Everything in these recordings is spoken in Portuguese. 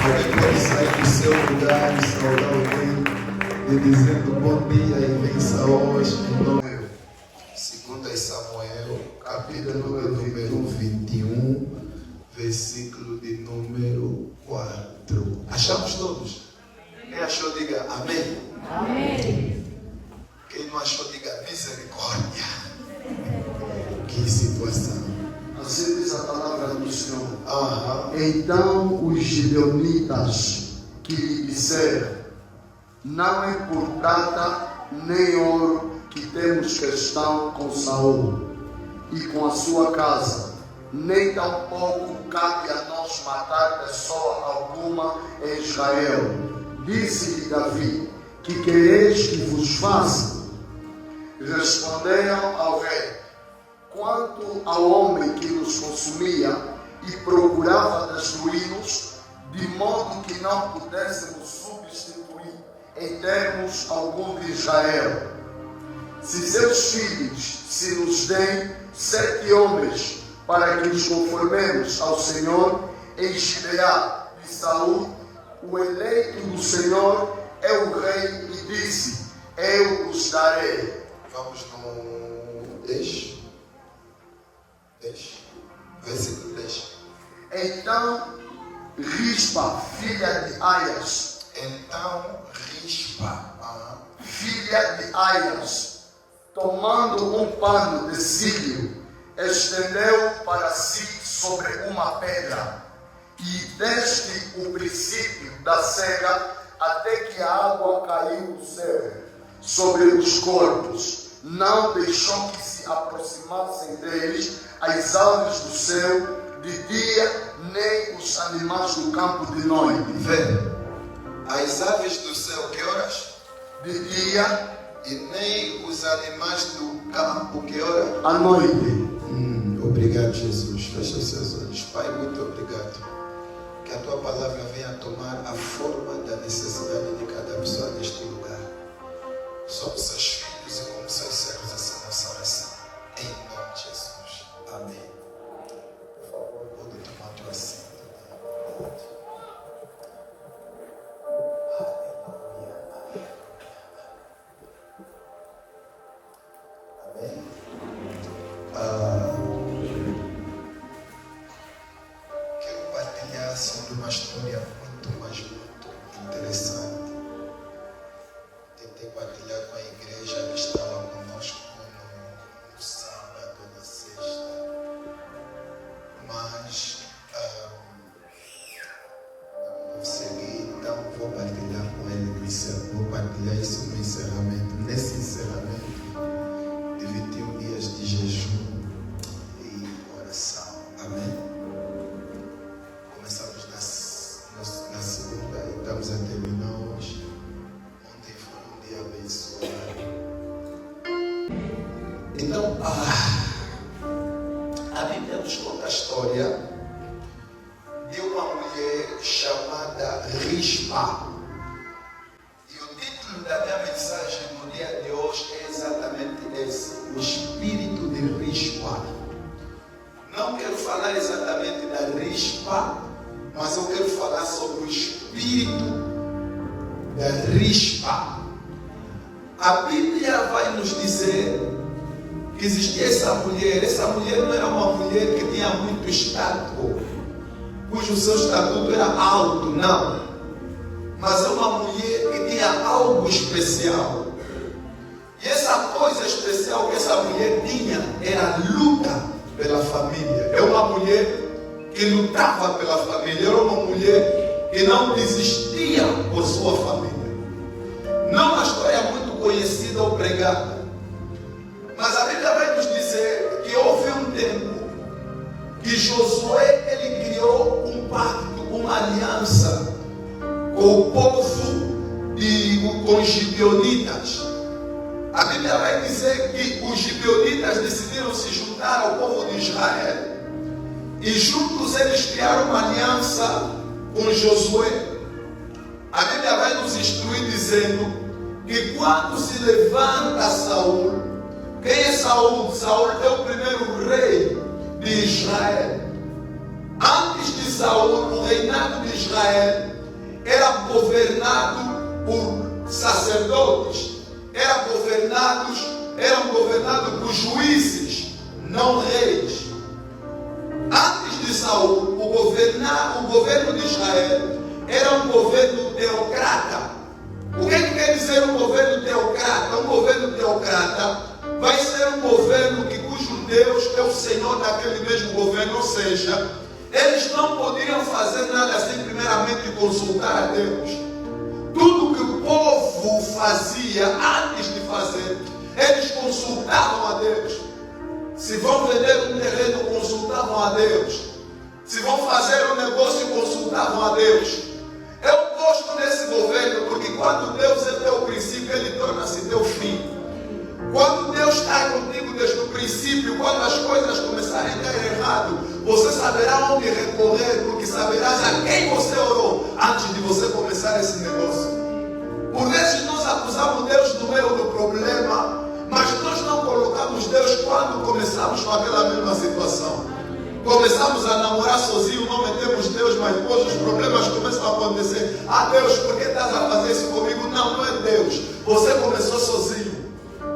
Alguém pode sair do seu lugar e saudar alguém e dizendo bom dia e benção hoje em nome. Segundo Samuel, capítulo número 21, versículo de número 4. Achamos todos? Quem achou, diga amém. Amém. Quem não achou, diga misericórdia. Que situação. Assim diz a palavra do Senhor. Então os gibeonitas que lhe disseram: não é por prata nem ouro que temos questão com Saul e com a sua casa, nem tampouco cabe a nós matar pessoa alguma em Israel. Disse-lhe Davi: que quereis que vos faça? Responderam ao rei: quanto ao homem que nos consumia e procurava destruir-nos, de modo que não pudéssemos substituir em termos algum de Israel. Se seus filhos se nos deem 7 homens para que nos conformemos ao Senhor em Gibeá de Saul, o eleito do Senhor é o rei, e disse: eu os darei. Vamos no 10. Versículo 10. Então Rispa, filha de Aias, filha de Aias, tomando um pano de cílio, estendeu para si sobre uma pedra, e desde o princípio da cega até que a água caiu do céu sobre os corpos, não deixou que se aproximassem deles as aves do céu de dia, nem os animais do campo de noite. Vê, as aves do céu, que horas? De dia, e nem os animais do campo, que hora? à noite. Obrigado, Jesus. Fecha os seus olhos. Pai, muito obrigado. Que a tua palavra venha tomar a forma da necessidade de cada pessoa neste lugar. Somos seus filhos e como seus servos, essa é nossa oração. Em nome de Jesus. Amém. Por favor, pode tomar tua assento. Amém. Quero partilhar sobre uma história muito interessante. Tentei partilhar com a igreja que estava conosco no sábado, na sexta, mas não consegui, então vou partilhar com ele. Vou partilhar isso no encerramento. Nesse encerramento de 21 dias de jejum e oração. Amém? Começamos na segunda e estamos a terminar hoje. Ontem foi um dia abençoado. Então, a Bíblia nos conta a história de uma mulher chamada Rispa. E o título da minha mensagem no dia de hoje é exatamente esse: o espírito de Rispa. Não quero falar exatamente da Rispa, mas eu quero falar sobre o espírito da Rispa. A Bíblia vai nos dizer que existia essa mulher. Essa mulher não era uma mulher que tinha muito status, cujo seu estatuto era alto, não. Mas é uma mulher que tinha algo especial. E essa coisa especial que essa mulher tinha era luta pela família. É uma mulher que lutava pela família. Era uma mulher que não desistia por sua família. Não uma história muito conhecida ou pregada, mas a Bíblia vai nos dizer que houve um tempo que Josué, ele criou um pacto, uma aliança com o povo com os gibeonitas. A Bíblia vai dizer que os gibeonitas decidiram se juntar ao povo de Israel e juntos eles criaram uma aliança com Josué. A Bíblia vai nos instruir dizendo que quando se levanta Saul, quem é Saul? Saul é o primeiro rei de Israel. Antes de Saul, o reinado de Israel era governado por sacerdotes, eram governados por juízes, não reis. Antes de Saul, o governo de Israel era um governo teocrata. O que quer dizer um governo teocrata? Um governo teocrata vai ser um governo cujo Deus é o Senhor daquele mesmo governo, ou seja, eles não poderiam fazer nada sem primeiramente consultar a Deus. Tudo que o povo fazia antes de fazer, eles consultavam a Deus. Se vão vender um terreno, consultavam a Deus. Se vão fazer um negócio, consultavam a Deus. Eu gosto desse governo porque quando Deus é teu princípio, Ele torna-se teu fim. Quando Deus está contigo desde o princípio, quando as coisas começarem a dar errado, você saberá onde recorrer, porque saberás a quem você orou antes de você começar esse negócio. Por vezes nós acusamos Deus no meio do problema, mas nós não colocamos Deus quando começamos com aquela mesma situação. Começamos a namorar sozinho, não metemos Deus, mas depois os problemas começam a acontecer. Ah, Deus, por que estás a fazer isso comigo? Não, não é Deus. Você começou sozinho.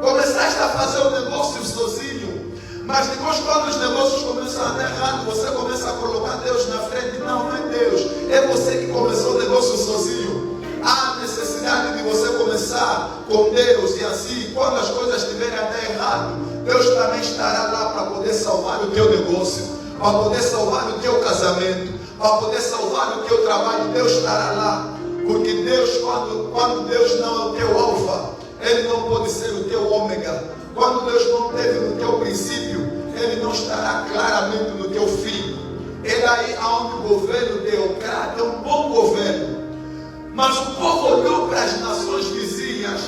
Começaste a fazer o negócio sozinho. Mas depois, quando os negócios começam a dar errado, você começa a colocar Deus na frente. Não, não é Deus. É você que começou o negócio sozinho. Há necessidade de você começar com Deus. E assim, quando as coisas estiverem a dar errado, Deus também estará lá para poder salvar o teu negócio, para poder salvar o teu casamento, para poder salvar o teu trabalho. Deus estará lá. Porque Deus, quando Deus não é o teu alfa, Ele não pode ser o teu ômega. Quando Deus não esteve no teu princípio, Ele não estará claramente no teu fim. É daí aonde o governo teocrata é um bom governo. Mas o povo olhou para as nações vizinhas,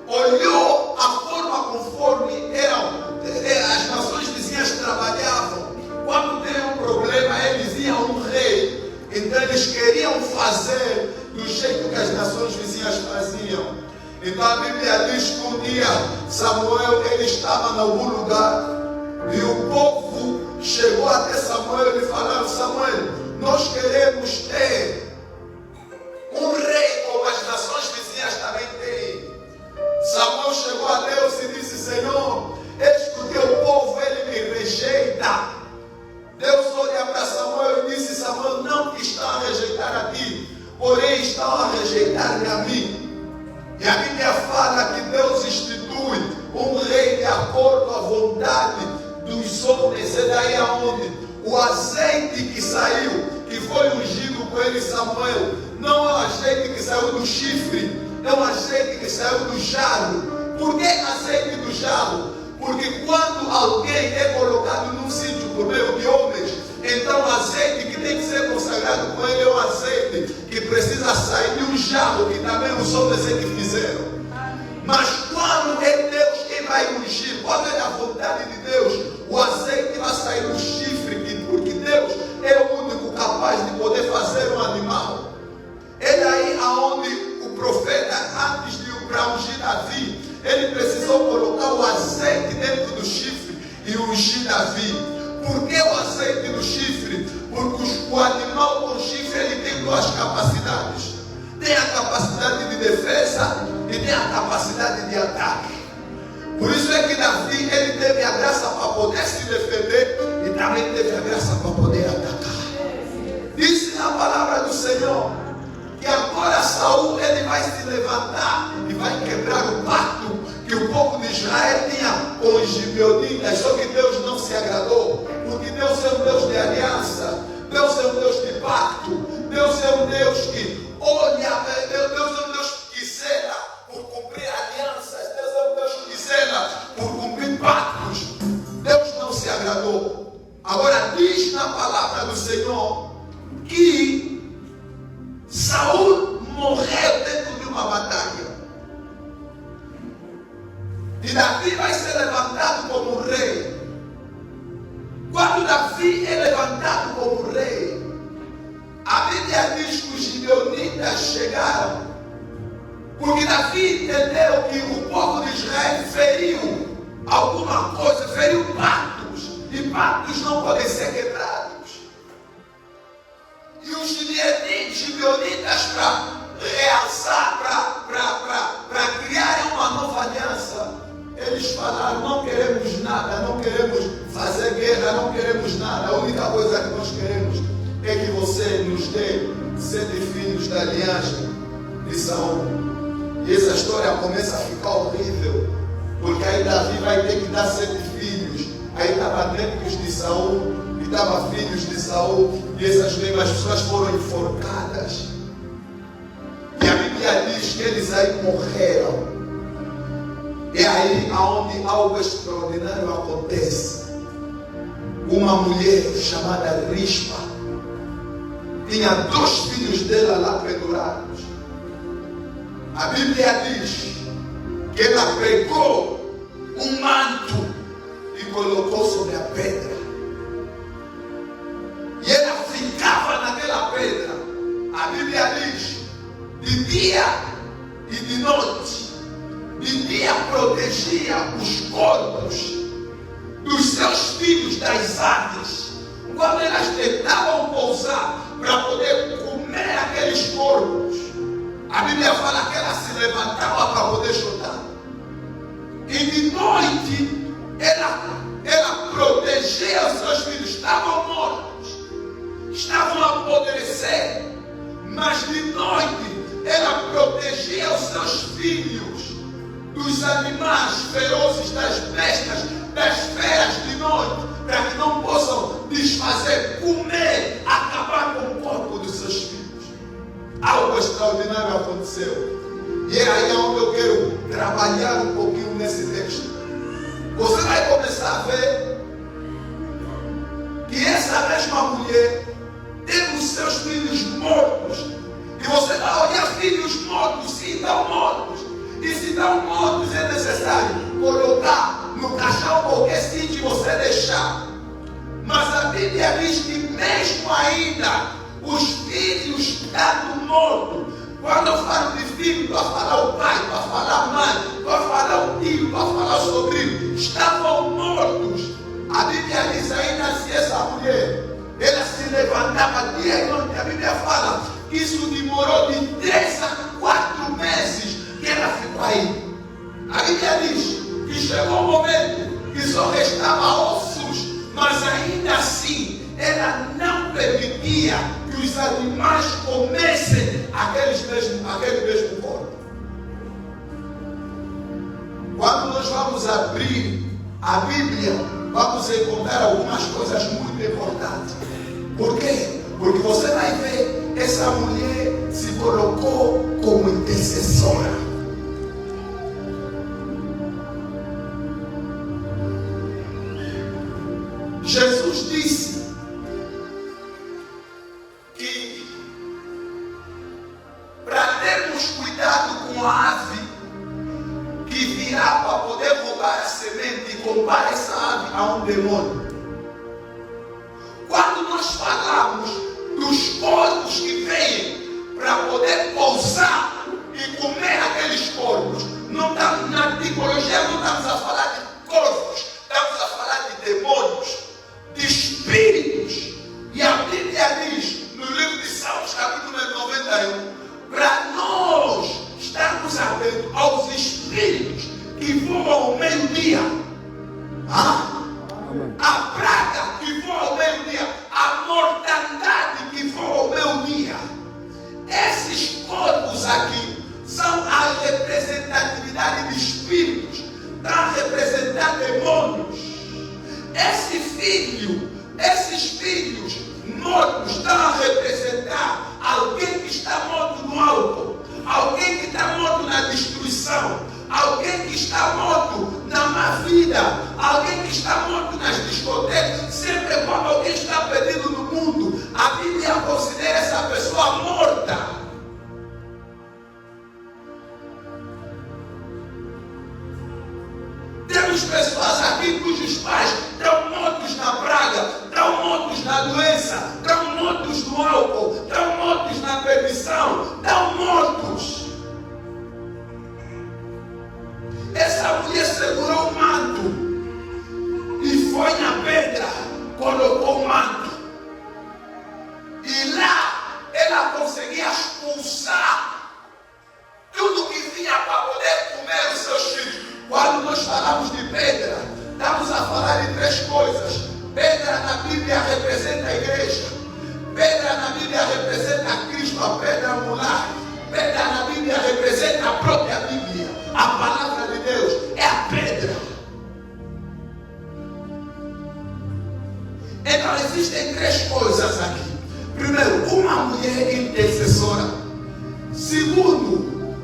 olhou a forma conforme as nações vizinhas trabalhavam. Quando tem um problema, eles iam a um rei. Então eles queriam fazer do jeito que as nações vizinhas faziam. Então a Bíblia diz que um dia Samuel ele estava em algum lugar e o povo chegou até Samuel e falaram: Samuel, nós queremos ter um rei como as nações vizinhas também têm. Samuel chegou a Deus e disse: Senhor, eis que o teu povo ele me rejeita. Deus olha para Samuel e disse: Samuel, não te estão a rejeitar a ti, porém estão a rejeitar-me a mim. E a Bíblia fala que Deus institui um rei de acordo à vontade dos homens. É daí aonde o azeite que saiu, que foi ungido com ele Samuel, não é um azeite que saiu do chifre, é um azeite que saiu do jarro. Por que azeite do jarro? Porque quando alguém é colocado num sítio por meio de homens, então o azeite que tem que ser consagrado com ele é um azeite que precisa sair de um jarro, que também os homens é que fizeram. Mas quando é Deus quem vai ungir, quando é a vontade de Deus, o azeite vai sair do chifre, porque Deus é o único capaz de poder fazer um animal. É daí aonde o profeta, antes de ir para ungir Davi, ele precisou colocar o azeite dentro do chifre e ungir Davi. Por que o azeite do chifre? Porque o animal com chifre ele tem duas capacidades. Tem a capacidade de defesa e tem a capacidade de ataque. Por isso é que Davi ele teve a graça para poder se defender e também teve a graça para poder atacar. Disse na palavra do Senhor que agora Saul ele vai se levantar e vai quebrar o pacto que o povo de Israel tinha com os gibeonitas. Só que Deus não se agradou, porque Deus é um Deus de aliança, Deus é um Deus de pacto, Deus é um Deus que olha, Deus é um Deus que zela por cumprir alianças, Deus é um Deus que zela por cumprir pactos. Deus não se agradou. Agora diz na palavra do Senhor que Saul morreu dentro de uma batalha. E Davi vai ser levantado como rei. Quando Davi é levantado como rei, a Bíblia diz que os gibeonitas chegaram, porque Davi entendeu que o povo de Israel feriu alguma coisa, feriu pactos, e pactos não podem ser quebrados. E os gibeonitas, para realçar, para criarem uma nova aliança, eles falaram: não queremos nada, não queremos fazer guerra, não queremos nada. A única coisa que nós queremos é que você nos dê 7 filhos da linhagem de Saul. E essa história começa a ficar horrível, porque aí Davi vai ter que dar 7 filhos. Aí estava netos de Saul, e estava filhos de Saul, e essas mesmas pessoas foram enforcadas. E a Bíblia diz que eles aí morreram. É aí onde algo extraordinário acontece. Uma mulher chamada Rispa tinha 2 filhos dela lá pendurados. A Bíblia diz que ela pegou um manto e colocou sobre a pedra. E ela ficava naquela pedra. A Bíblia diz: de dia e de noite. De dia protegia os corpos dos seus filhos das aves. Quando elas tentavam pousar para poder comer aqueles corpos, a Bíblia fala que ela se levantava para poder chutar. E de noite ela protegia os seus filhos. Estavam mortos, estavam a apodrecer, mas de noite ela protegia os seus filhos dos animais ferozes, das bestas, das feras de noite, para que não possam desfazer, comer, acabar com o corpo dos seus filhos. Algo extraordinário aconteceu. E é aí onde eu quero trabalhar um pouquinho nesse texto. Você vai começar a ver que essa mesma mulher teve os seus filhos mortos. E você vai olhar: filhos mortos, se estão mortos. E se estão mortos, é necessário colocar no caixão qualquer sítio você deixar. Mas a Bíblia diz que mesmo ainda os filhos estando mortos, quando eu falo de filho, para falar o pai, para falar a mãe, para falar o tio, para falar o sobrinho, estavam mortos. A Bíblia diz ainda assim: essa mulher, ela se levantava dia e noite. A Bíblia fala que isso demorou de 3 a 4 meses que ela ficou aí. A Bíblia diz que chegou um momento que só restava ossos, mas ainda assim ela não permitia que os animais comessem aquele mesmo corpo. Quando nós vamos abrir a Bíblia, vamos encontrar algumas coisas muito importantes. Por quê? Porque você vai ver, essa mulher se colocou como intercessora. Jesus disse que para termos cuidado com a ave que virá para poder roubar a semente e comprar essa ave a um demônio. Quando nós falamos dos corpos que vêm para poder pousar e comer aqueles corpos, não estamos, na psicologia não estamos a falar de corpos, estamos a falar de demônios, de espíritos. E a Bíblia diz no livro de Salmos, capítulo 91, para nós estarmos atentos aos espíritos que voam ao meio-dia, a praga que voa ao meio-dia, a mortandade que voa ao meio-dia. Esses corpos aqui são a representatividade de espíritos para representar demônios. Esses filhos mortos estão a representar alguém que está morto no álcool, alguém que está morto na destruição, alguém que está morto na má vida, alguém que está morto nas discotecas. Sempre quando alguém está perdido no mundo, a Bíblia considera essa pessoa morta. Temos pessoas aqui cujos pais estão mortos na praga, estão mortos na doença, estão mortos no álcool, estão mortos na perdição, estão mortos. Essa mulher segurou o manto foi na pedra, colocou o manto. E lá pedra, estamos a falar de três coisas. Pedra na Bíblia representa a igreja. Pedra na Bíblia representa Cristo, a pedra angular. Pedra na Bíblia representa a própria Bíblia. A palavra de Deus é a pedra. Então existem três coisas aqui. Primeiro, uma mulher intercessora. Segundo,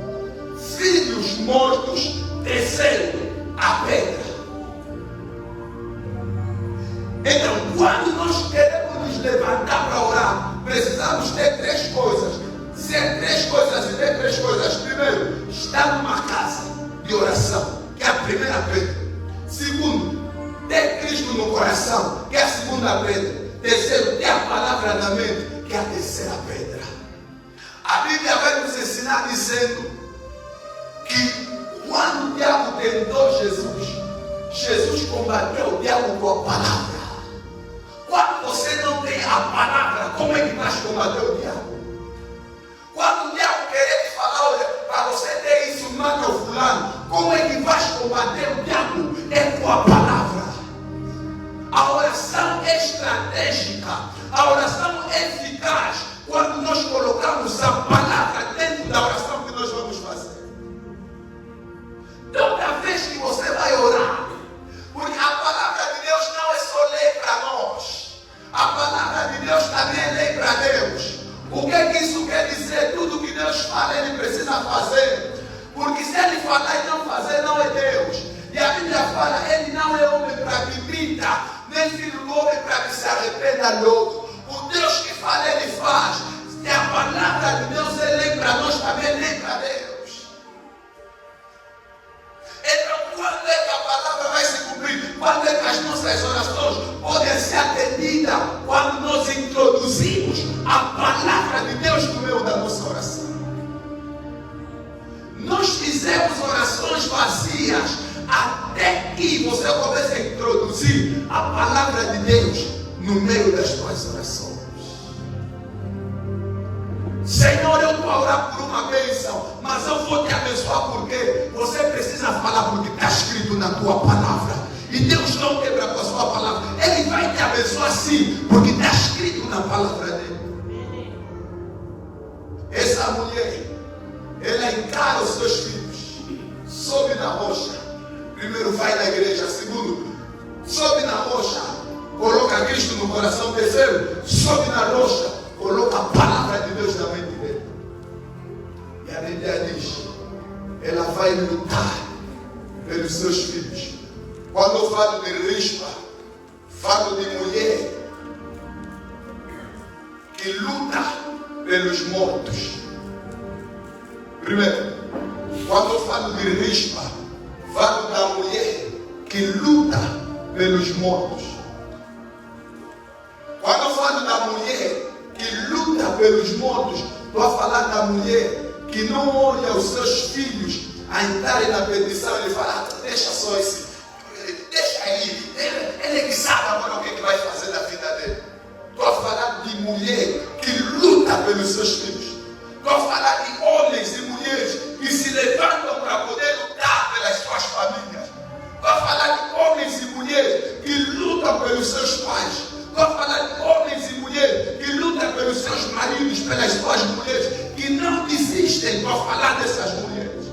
filhos mortos. Terceiro, a pedra. Então, quando nós queremos nos levantar para orar, precisamos ter três coisas. Ser três coisas e ter três coisas. Primeiro, estar numa casa de oração, que é a primeira pedra. Segundo, ter Cristo no coração, que é a segunda pedra. Terceiro, ter a palavra na mente, que é a terceira pedra. A Bíblia vai nos ensinar dizendo que quando o diabo tentou Jesus, Jesus combateu o diabo com a palavra. Quando você não tem a palavra, como é que vai combater o diabo? Quando o diabo querer te falar, olha, para você ter isso, mata o fulano, como é que vai combater o diabo? É com a palavra. A oração é estratégica, a oração é eficaz, quando nós colocamos a palavra dentro da oração que nós vamos fazer. Toda vez que você vai orar, porque a palavra de Deus não é só lei para nós, a palavra de Deus também é lei para Deus. O que é que isso quer dizer? Tudo que Deus fala, Ele precisa fazer. Porque se Ele falar e não fazer, não é Deus. E a Bíblia fala, Ele não é homem para que minta, nem filho do homem para que se arrependa logo. O Deus que fala, Ele faz. Se a palavra de Deus é lei para nós, também é lei para Deus. Então, quando é que a palavra vai se cumprir? Quando é que as nossas orações podem ser atendidas? Quando nós introduzimos a palavra de Deus no meio da nossa oração. Nós fizemos orações vazias até que você comece a introduzir a palavra de Deus no meio das tuas orações. Senhor, eu vou orar por uma bênção, mas eu vou te abençoar porque você precisa falar porque está escrito na tua palavra. E Deus não quebra com a sua palavra. Ele vai te abençoar sim, porque está escrito na palavra dele. Essa mulher, ela encara os seus filhos, sobe na rocha. Primeiro vai na igreja. Segundo, sobe na rocha, coloca Cristo no coração. Terceiro, sobe na rocha, coloca a palavra de Deus na mente dele. E a Bíblia diz, ela vai lutar pelos seus filhos. Quando eu falo de rispa, falo de mulher que luta pelos mortos. Primeiro, quando eu falo de rispa, falo da mulher que luta pelos mortos. Quando eu falo da mulher que luta pelos mortos, estou a falar da mulher que não olha os seus filhos a entrarem na perdição. Ele fala, deixa só esse, deixa ele é que sabe agora o que vai fazer da vida dele. Estou a falar de mulher que luta pelos seus filhos. Estou a falar de homens e mulheres que se levantam para poder lutar pelas suas famílias. Estou a falar de homens e mulheres que lutam pelos seus pais. Estou a falar de homens e mulheres que lutam pelos seus maridos, pelas suas mulheres, que não desistem. Estou a falar dessas mulheres.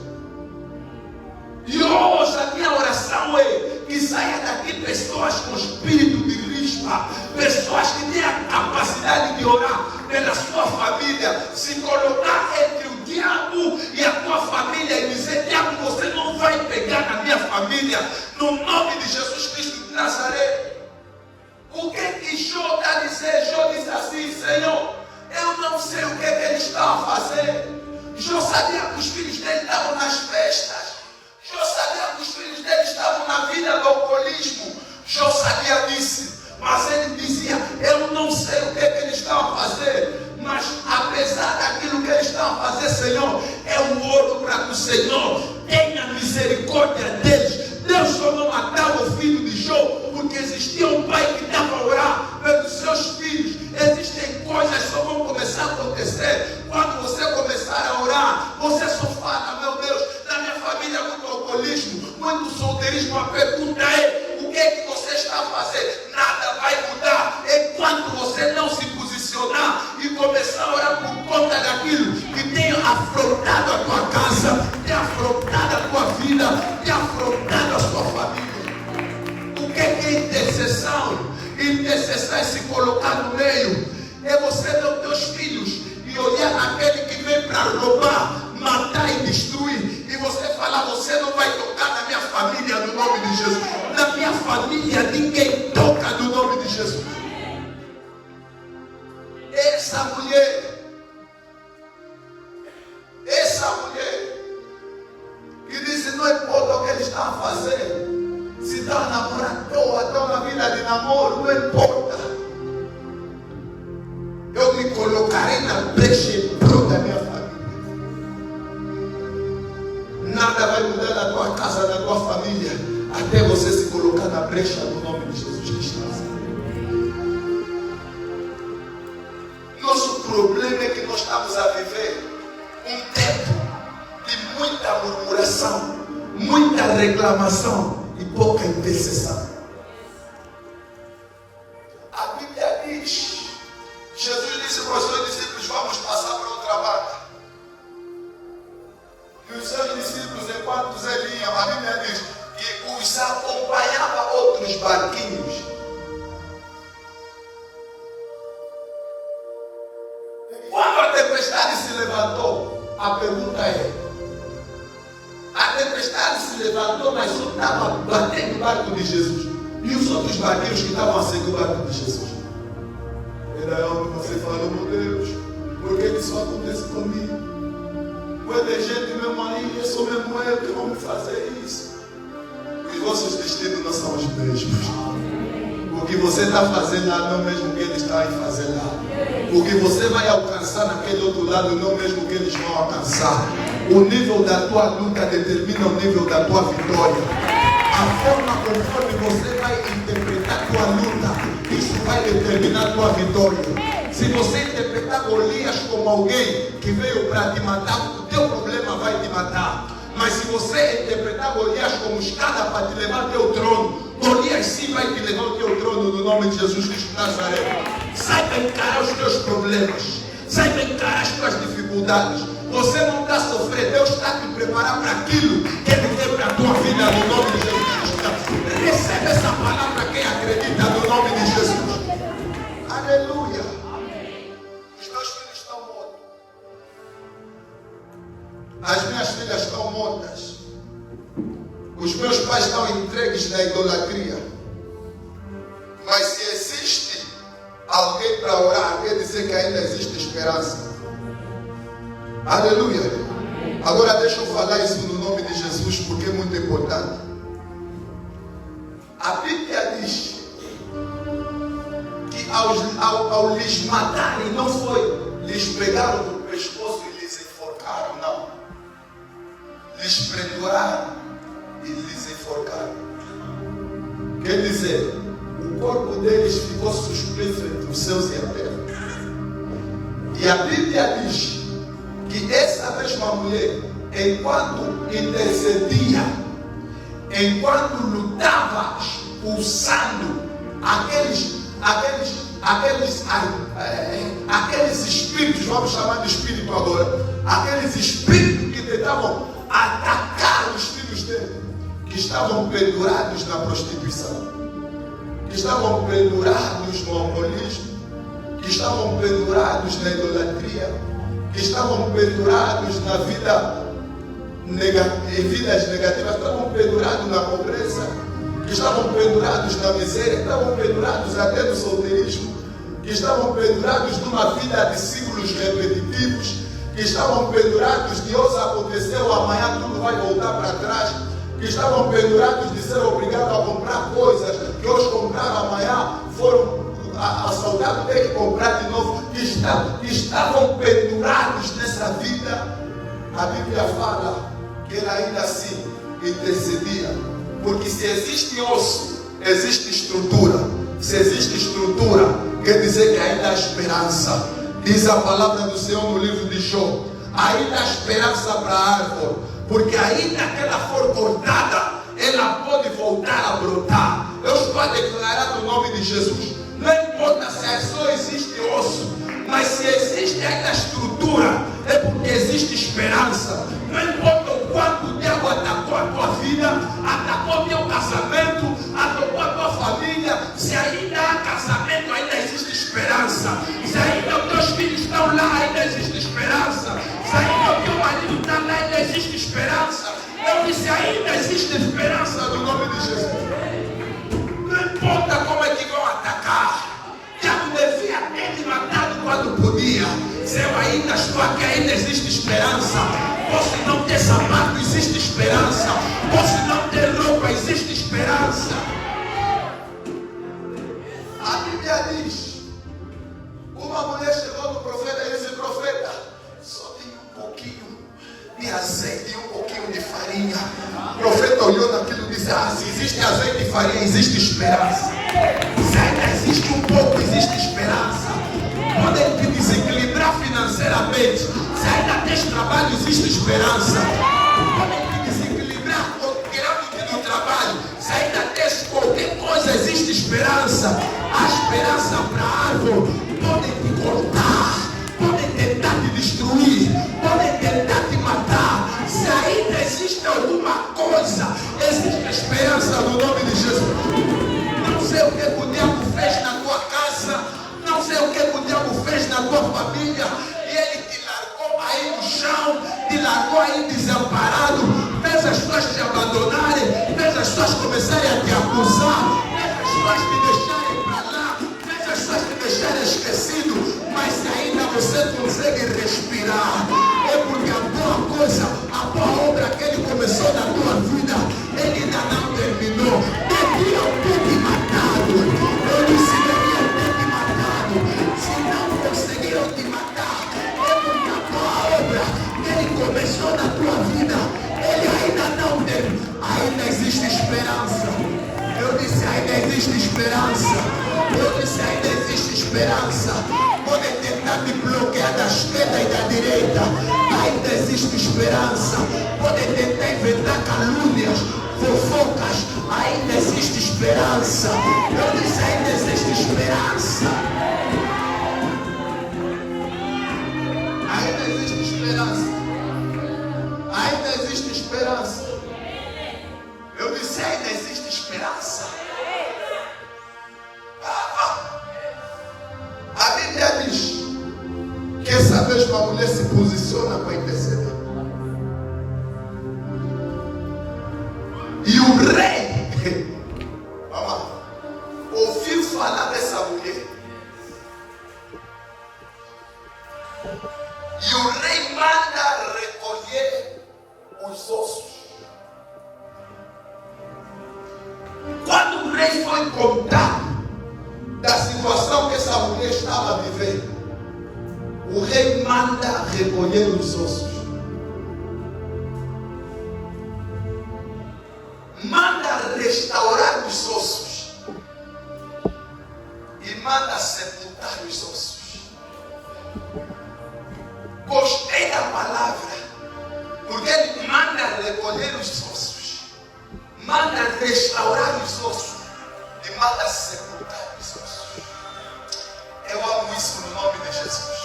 E hoje a minha oração é que saia daqui pessoas com espírito de rispa, pessoas que têm a capacidade de orar pela sua família, se colocar entre o diabo e a tua família e dizer, diabo, você não vai pegar na minha família, no nome de Jesus Cristo de Nazaré. O que Jó está a dizer? Jó diz assim, Senhor, eu não sei o que ele está a fazer. Jó sabia que os filhos dele estavam nas festas. Jó sabia que os filhos dele estavam na vida do alcoolismo. Jó sabia disso. Mas ele dizia, eu não sei o que eles estão a fazer. Mas apesar daquilo que eles estão a fazer, Senhor, eu oro para que o Senhor tenha misericórdia deles. Deus só não matava o filho de Jó, porque existia um pai que estava a orar pelos seus filhos. Existem coisas que só vão começar a acontecer quando você começar a orar. Você só fala, meu Deus, na minha família é muito alcoolismo, muito solteirismo. mesmo. A pergunta é: o que é que você está a fazer? Nada vai mudar enquanto você não se posicionar e começar a orar por conta daquilo que tem afrontado a tua casa, tem afrontado a tua vida, tem afrontado a sua família. O que é intercessão? Intercessão é se colocar no meio. É você ver os teus filhos e olhar aquele que vem para roubar, matar e destruir. E você falar: você não vai tocar na minha família no nome de Jesus. Na minha família ninguém toca no nome de Jesus. Essa mulher que disse: não importa o que ele está a fazer, se está a namorar à toa, estão na vida de namoro, não importa. Eu me colocarei na brecha em prol da minha família. Nada vai mudar na tua casa, na tua família, até você se colocar na brecha no nome de Jesus Cristo. Nosso problema é que nós estamos a viver um tempo de muita murmuração, muita reclamação e pouca intercessão. A Bíblia diz, Jesus disse para os seus discípulos: vamos passar para outra barca. E os seus discípulos, enquanto eles iam, a Bíblia diz que os acompanhava outros barquinhos. Quando a tempestade se levantou, a pergunta é: a tempestade se levantou, mas só estava batendo o barco de Jesus. E os outros barquinhos que estavam a seguir o barco de Jesus? Era onde você falou: meu Deus, por que isso acontece comigo? Quanta gente mesmo aí, sou mesmo eu que vou me fazer isso. Os vossos destinos não são os mesmos. O que você está fazendo lá não é o mesmo que eles estão a fazer lá. O que você vai alcançar naquele outro lado não é o mesmo que eles vão alcançar. O nível da tua luta determina o nível da tua vitória. A forma conforme você vai interpretar a tua luta, isso vai determinar a tua vitória. Se você interpretar Golias como alguém que veio para te matar, o teu problema vai te matar. Mas se você interpretar Golias como escada para te levar ao teu trono, Golias sim vai te levar ao teu trono no nome de Jesus Cristo de Nazaré. Saiba encarar os teus problemas, saiba encarar as tuas dificuldades. Você não está a sofrer, Deus está a te preparar para aquilo que Ele tem para a tua vida no nome de Jesus Cristo. Recebe essa palavra quem acredita no nome de Jesus. Aleluia. Os meus filhos estão mortos. As minhas filhas estão mortas. Os meus pais estão entregues na idolatria. Mas se existe alguém para orar, quer dizer que ainda existe esperança. Aleluia. Agora deixa eu falar isso no nome de Jesus, porque é muito importante. A Bíblia diz que ao lhes matarem, não foi lhes pegaram no pescoço e lhes enforcaram, não. Lhes penduraram e lhes enforcaram. Quer dizer, o corpo deles ficou suspenso entre os céus e a terra. E a Bíblia diz que essa mesma mulher, enquanto intercedia, enquanto lutava, expulsando aqueles espíritos, vamos chamar de espírito agora, aqueles espíritos que tentavam atacar os filhos dele, que estavam pendurados na prostituição, que estavam pendurados no alcoolismo, que estavam pendurados na idolatria, que estavam pendurados na vida em vidas negativas, estavam pendurados na pobreza, que estavam pendurados na miséria, que estavam pendurados até no solteirismo, que estavam pendurados numa vida de ciclos repetitivos, que estavam pendurados de hoje aconteceu, amanhã tudo vai voltar para trás, que estavam pendurados de ser obrigados a comprar coisas que hoje compraram, amanhã foram assaltados, tem que comprar de novo, que estavam pendurados nessa vida. A Bíblia fala que ele ainda assim intercedia, porque se existe osso, existe estrutura. Se existe estrutura, quer dizer que ainda há esperança. Diz a palavra do Senhor no livro de Jó: ainda há esperança para a árvore, porque ainda que ela for cortada, ela pode voltar a brotar. Eu estou a declarar no nome de Jesus. Não importa se só existe osso, mas se existe ainda estrutura, é porque existe esperança. Não importa o quanto o diabo atacou a tua vida, atacou o teu casamento, atacou a tua família, se ainda há casamento, ainda existe esperança. Se ainda os teus filhos estão lá, ainda existe esperança. Se ainda o teu marido está lá, ainda existe esperança. Eu disse, ainda existe esperança no nome de Jesus. Não importa como é que vão atacar. O diabo devia ter te matado quando podia. Se eu ainda estou aqui, ainda existe esperança. Posso não ter sapato, existe esperança. Posso não ter roupa, existe esperança. A Bíblia diz, uma mulher chegou no profeta e disse, profeta, só tem um pouquinho de azeite e um pouquinho de farinha. O profeta olhou naquilo e disse, se existe azeite e farinha, existe esperança. Se ainda existe um pouco, existe esperança. Podem te desequilibrar financeiramente. Se ainda tens trabalho, existe esperança. Podem te desequilibrar tirando-te do trabalho. Se ainda tens qualquer coisa, existe esperança. Há esperança para a árvore. Podem te cortar, podem tentar te destruir, podem tentar te matar. Se ainda existe alguma coisa, existe esperança no nome de Jesus. Não sei o que o diabo fez na tua casa, não sei o que o diabo fez na tua família, e ele te largou aí no chão, te largou aí desamparado, fez as pessoas te abandonarem, fez as pessoas começarem a te acusar, fez as pessoas te deixarem para lá, fez as pessoas te deixarem esquecido, mas se ainda você consegue respirar, é porque a boa coisa, a boa obra que ele começou na tua vida, ele ainda não terminou. Deviam ter te matado. Eu disse, deviam ter te matado. Se não conseguiram te matar, é porque a boa obra que ele começou na tua vida, ele ainda não terminou. Ainda existe esperança. Eu disse, ainda existe esperança. Eu disse, ainda existe esperança. Podem tentar me bloquear da esquerda e da direita. Ainda existe esperança. Podem tentar inventar calúnias, fofocas. Ainda existe esperança. Eu disse, ainda existe esperança. Ainda existe esperança. Ainda existe esperança. Eu disse, ainda existe esperança. A Bíblia diz que essa mesma mulher se posiciona para interceder. E o rei, vamos lá, ouviu falar dessa mulher. E o rei manda recolher os ossos. Quando o rei foi contar da situação que essa mulher estava vivendo, o rei manda recolher os ossos. Manda restaurar os ossos. E manda sepultar os ossos. Gostei da palavra, porque ele manda recolher os ossos, manda restaurar os ossos e manda sepultar os ossos. Eu amo isso no nome de Jesus.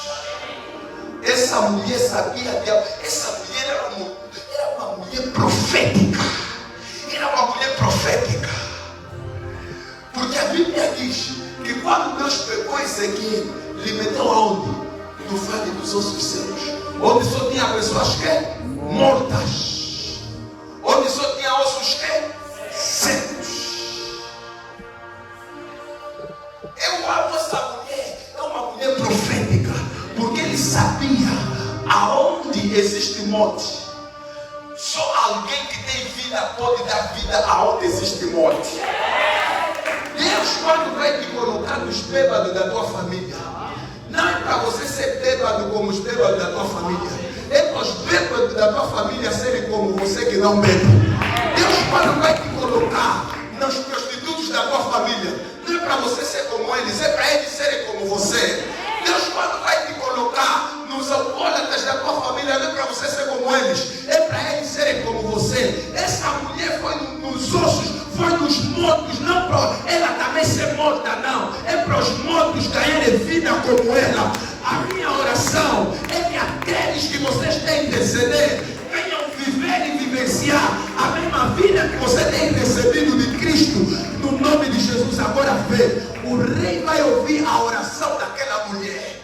Essa mulher sabia que essa mulher era uma mulher profética. Era uma mulher profética. Porque a Bíblia diz que quando Deus pegou Ezequiel, lhe meteu aonde? No vale dos ossos secos. Onde só tinha pessoas que? Mortas. Onde só tinha ossos que? Secos. Eu amo essa mulher. É uma mulher profética. Porque ele sabia aonde existe morte. Só alguém que tem vida pode dar vida aonde existe morte. Deus, quando vai te colocar nos bêbados da tua família, não é para você ser bêbado como os bêbados da tua família. É para os bêbados da tua família serem como você que não bebe. Deus, quando vai te colocar nos prostitutos da tua família, não é para você ser como eles, é para eles serem como você. Deus, quando vai te colocar nos alcoólatras da tua família, não é para você ser como eles, é para eles serem como você. Essa mulher foi nos vocês têm de receber, venham viver e vivenciar a mesma vida que você tem recebido de Cristo, no nome de Jesus. Agora vê, o rei vai ouvir a oração daquela mulher,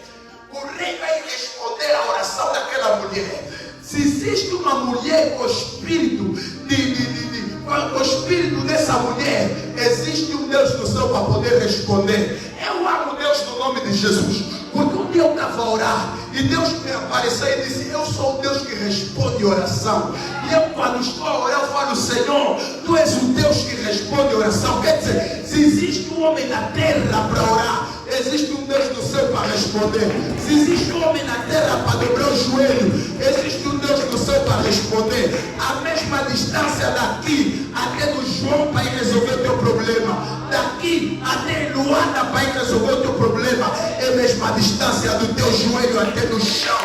o rei vai responder a oração daquela mulher. Se existe uma mulher com o espírito com o espírito dessa mulher, existe um Deus do céu para poder responder. Eu amo Deus no nome de Jesus, porque um dia eu estava a orar e Deus me apareceu e disse: eu sou o Deus que responde oração. E eu, quando estou a orar, eu falo: Senhor, Tu és o Deus que responde oração. Quer dizer, se existe um homem na terra para orar, existe um Deus do céu para responder. Se existe um homem na terra para dobrar o joelho, existe um Deus do céu para responder. A mesma distância daqui até do João para ir resolver o teu problema, daqui até Luanda para ir resolver o teu problema, é a mesma distância do teu joelho até no chão.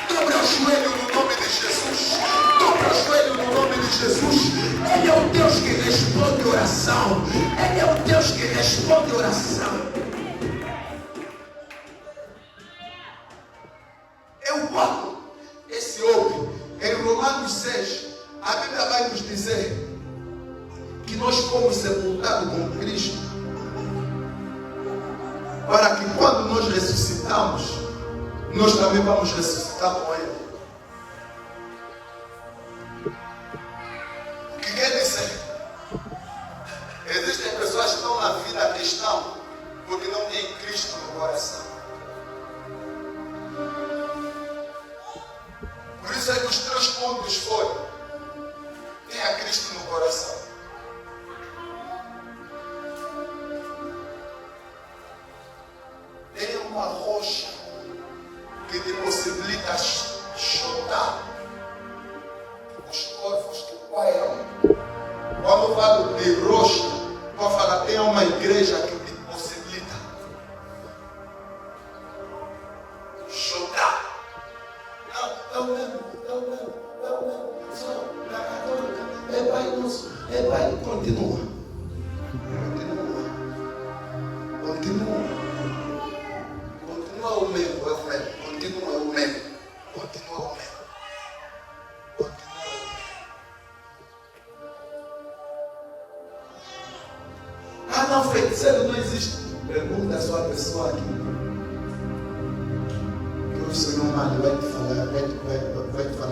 Dobra o joelho no nome de Jesus. Dobra o joelho no nome de Jesus. Ele é o Deus que responde oração. Ele é o Deus que responde oração. Eu amo esse homem. Em Romanos 6, a Bíblia vai nos dizer que nós fomos sepultados com Cristo, para que quando nós ressuscitamos, nós também vamos ressuscitar com Ele. O que quer dizer? Existem pessoas que estão na vida cristã porque não têm Cristo no coração. Por isso é que os 3 pontos foram: tenha Cristo no coração, tenha uma rocha que te possibilita chutar os corvos que pairam. Quando eu falo de rocha, vou falar: tenha uma igreja que te possibilita chutar. Não. É Pai nosso. É Pai, continua. Continua o mesmo. Continua o mesmo. Ah, não, feiticeiro não existe. Pergunta a sua pessoa aqui. O Senhor Mário vai te falar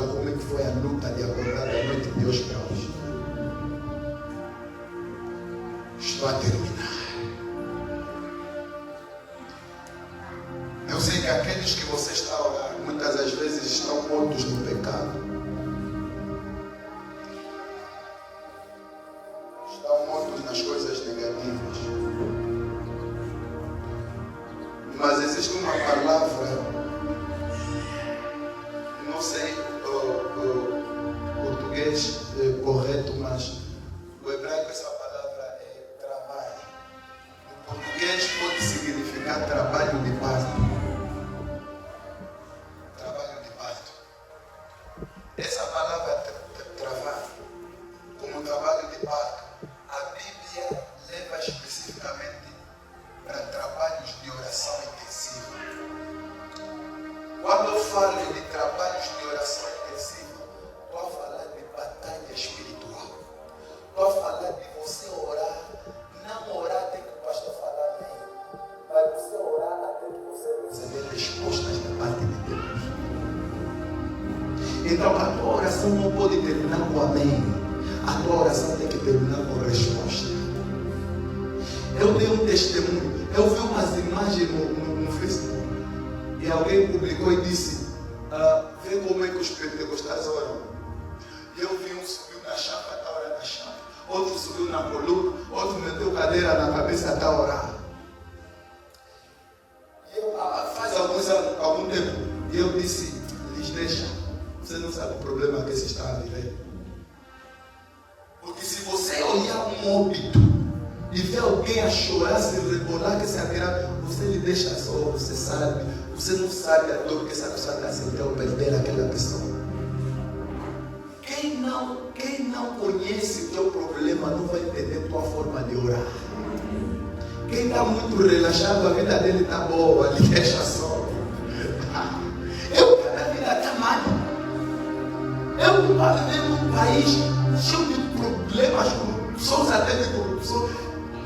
como é que foi a luta de acordar da noite de hoje para hoje. Estou a terminar. Eu sei que aqueles que você está a orar, muitas das vezes estão mortos no pecado. Estão mortos nas coisas negativas. Mas existe uma palavra, não sei o português correto, mas o hebraico essa palavra é trabalho. No português pode significar trabalho de parto. Trabalho de parto. Essa palavra trabalho, como trabalho de parto, a Bíblia leva especificamente para trabalhos de oração intensiva. Quando eu falo de trabalhos de oração intensiva, estou a falar de batalha espiritual. Estou a falar de você orar, não orar até que o pastor falar bem, mas você orar até que você receber respostas da parte de Deus. Então a tua oração não pode terminar com amém. A tua oração tem que terminar com resposta. Eu dei um testemunho. Eu vi umas imagens no Facebook. E alguém publicou e disse: vê como é que os pentecostais oram. E eu vi um subiu na chapa, está orando na chapa. Outro subiu na coluna. Outro meteu cadeira na cabeça, está a orar. E eu, faz algum tempo, e eu disse: lhes deixa. Você não sabe o problema que vocês estão a viver. Porque se você olhar um óbito e ver alguém a chorar, se rebolar, que se atirar, você lhe deixa só, você sabe. Você não sabe a dor que essa pessoa está sentindo ao perder aquela pessoa. Quem não conhece o teu problema não vai entender a tua forma de orar. Quem está muito relaxado, a vida dele está boa, ele deixa só. A vida está mal. eu estou a viver num país cheio de problemas, corrupções, até de corrupção.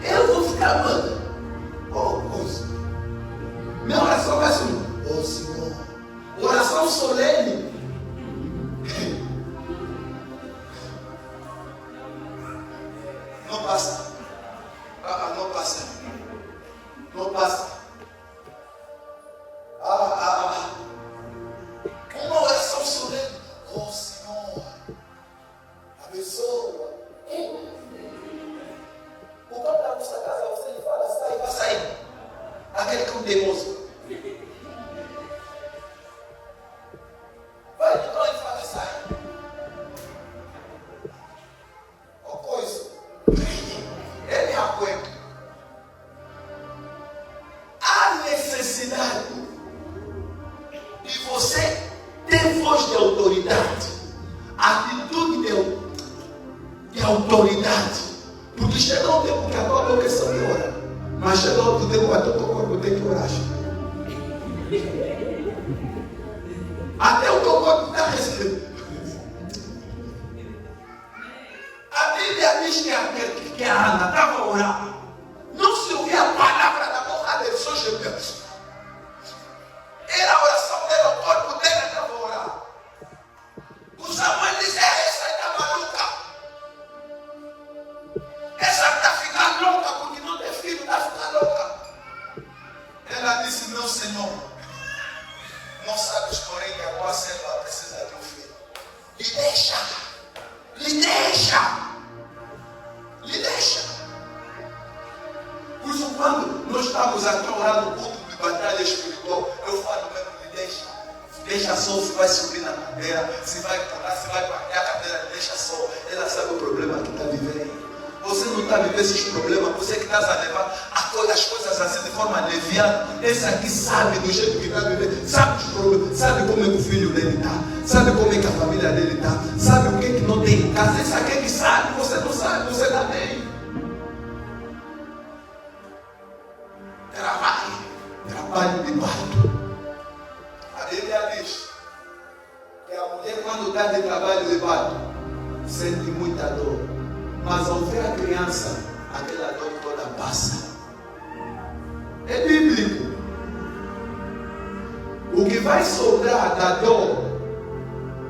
Eu vou ficar, mano. Oh, coisa. Minha oração vai ser: oh Senhor, oração solene. Não passa. Não passa. Não passa. Uma oração solene. Oh Senhor, abençoa. O dono da nossa casa, você lhe fala: sai, vai sair. Aquele que é um teimoso. Vai no dono e fala: sai. Ó coisa. Ele aguenta. Há necessidade de você ter voz de autoridade, atitude de autoridade. Porque chega um tempo que a tua boca é só de orar, mas chega outro tempo que o teu corpo tem que orar. Até o teu corpo está recebendo. A Bíblia diz que a Ana estava a orar. Não se ouvia a palavra da boca dele, só gemendo. Era a oração dele, o corpo dele estava a orar. O Samuel disse: essa está maluca. Essa está ficando louca porque não tem filho, está ficando louca. Ela disse: não, Senhor. Não sabes, porém, que a tua serva precisa de um filho. Lhe deixa. Lhe deixa. Lhe deixa. Por isso, quando nós estamos aqui orando no culto de batalha espiritual, eu falo mesmo: lhe deixa. Deixa só, se vai subir na cadeira, se vai pular, se vai partir a cadeira, deixa só. Ela sabe o problema que está vivendo. Você não está vivendo esses problemas, você que está a levar as coisas assim de forma leviana. Esse aqui sabe do jeito que está vivendo, sabe os problemas, sabe como é que o filho dele está, sabe como é que a família dele está, sabe o que é que não tem em casa. Esse aqui é que sabe, você não sabe, você está bem. Trabalho de parto. A Bíblia diz que a mulher, quando está de trabalho de parto, sente muita dor. Mas ao ver a criança, aquela dor toda passa. É bíblico. O que vai sobrar da dor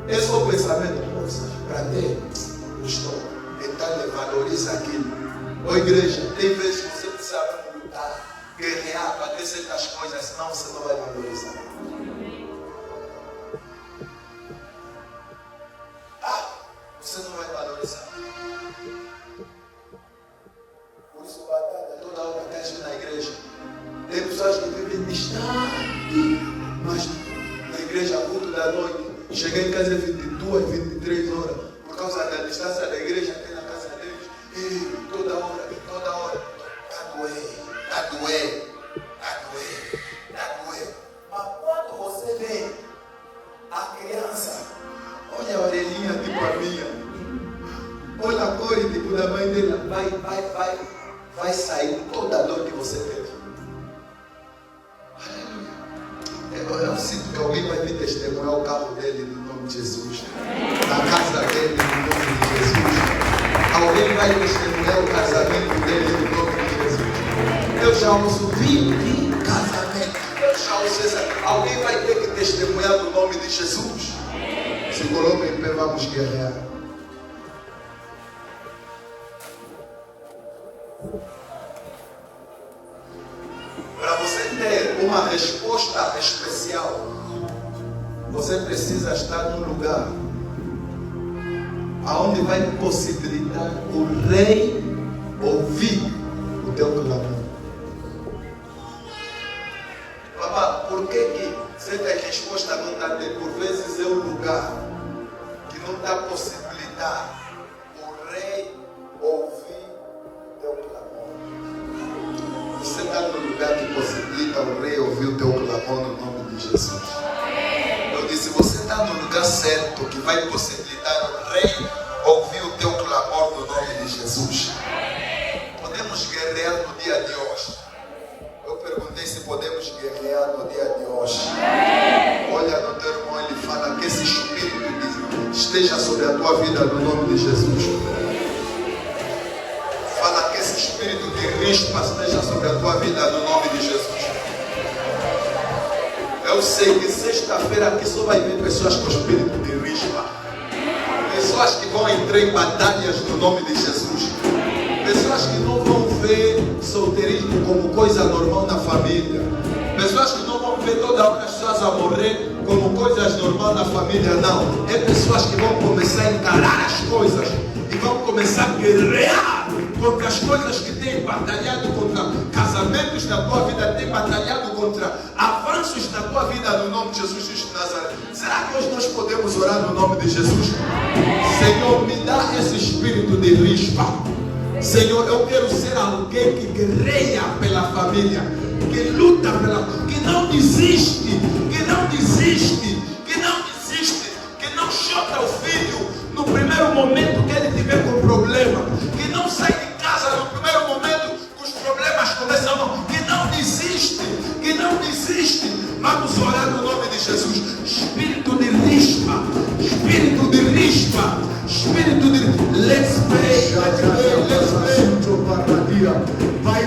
é só o pensamento: nossa, para ter, estou. Então valoriza aquilo. Ô igreja, tem vezes que você precisa lutar, guerrear para ter certas coisas, senão você não vai valorizar. Você não vai valorizar. Por isso, batalha toda hora que tem na igreja. Tem pessoas que vivem distante, mas na igreja, culto da noite, cheguei em casa 22, 23 horas, por causa da distância da igreja até na casa deles. E toda hora, está doendo. Mas quando você vê a criança, olha a orelhinha tipo a minha, olha a cor tipo da mãe dela, vai sair toda a dor que você teve. Aleluia. Eu sinto que alguém vai vir testemunhar o carro dele no nome de Jesus, a casa dele no nome de Jesus. Alguém vai testemunhar o casamento dele no nome de Jesus. Eu já uso 20 casamentos. Eu já uso essa. Alguém vai ter que testemunhar no nome de Jesus. Se coloca em pé, vamos guerrear. Para você ter uma resposta especial, você precisa estar num lugar aonde vai possibilitar o rei ouvir o teu clamor. Papá, por que certa resposta não está tendo? Por vezes é um lugar que não está possibilitando o rei ouvir o teu clamor. Você está no lugar que possibilita o rei ouvir o teu clamor no nome de Jesus. Eu disse, você está no lugar certo que vai possibilitar o rei ouvir o teu clamor no nome de Jesus. Podemos guerrear no dia de hoje. Eu perguntei se podemos guerrear no dia de hoje. Olha no teu irmão, ele fala que esse espírito de esteja sobre a tua vida no nome de Jesus. Fala que esse espírito de rispa esteja sobre a tua vida no nome de Jesus. Eu sei que sexta-feira aqui só vai ver pessoas com espírito de rispa. Pessoas que vão entrar em batalhas no nome de Jesus. Pessoas que não vão ver solteirismo como coisa normal na família. Pessoas que não vão ver toda hora as pessoas a morrer como coisas normais na família. Não. É pessoas que vão começar a encarar as coisas e vão começar a guerrear contra as coisas que têm batalhado contra casamentos na tua vida, têm batalhado contra avanços na tua vida no nome de Jesus Cristo de Nazaré. Será que hoje nós podemos orar no nome de Jesus? Senhor, me dá esse espírito de rispa. Senhor, eu quero ser alguém que guerreia pela família, que luta pela, que não desiste, que não desiste, que não desiste, que não chora o filho no primeiro momento que ele tiver com problema, que não sai de casa no primeiro momento que os problemas começam, que não desiste, que não desiste. Vamos orar no nome de Jesus. Espírito de rispa, espírito de rispa, espírito de... Let's pray, let's pray, let's pray. Vai